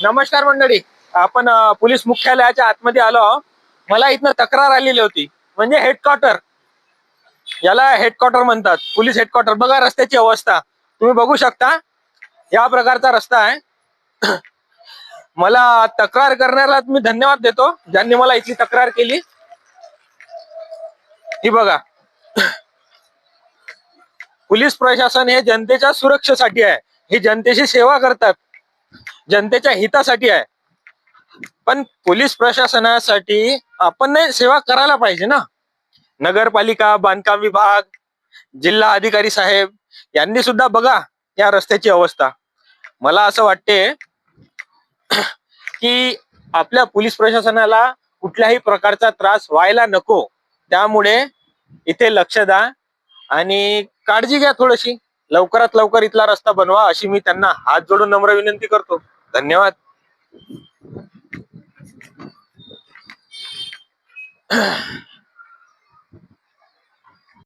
नमस्कार मंडळी, आपण पोलीस मुख्यालयाच्या आतमध्ये आलो आहोत. मला इथनं तक्रार आलेली होती, म्हणजे हेडक्वार्टर, याला हेडक्वार्टर म्हणतात, पोलीस हेडक्वार्टर. बघा रस्त्याची अवस्था तुम्ही बघू शकता, या प्रकारचा रस्ता आहे. मला तक्रार करण्याला मी धन्यवाद देतो, ज्यांनी मला इथली तक्रार केली. ही बघा, पोलीस प्रशासन हे जनतेच्या सुरक्षेसाठी आहे, हे जनतेची सेवा करतात, जनतेच्या हितासाठी आहे. पण पोलीस प्रशासनासाठी आपण सेवा करायला पाहिजे ना. नगरपालिका, बांधकाम विभाग, जिल्हा अधिकारी साहेब यांनी सुद्धा बघा या रस्त्याची अवस्था. मला असं वाटते की आपल्या पोलीस प्रशासनाला कुठल्याही प्रकारचा त्रास व्हायला नको, त्यामुळे इथे लक्ष द्या आणि काळजी घ्या थोडीशी. लवकरात लवकर इथला रस्ता बनवा, अशी मी त्यांना हात जोडून नम्र विनंती करतो. धन्यवाद.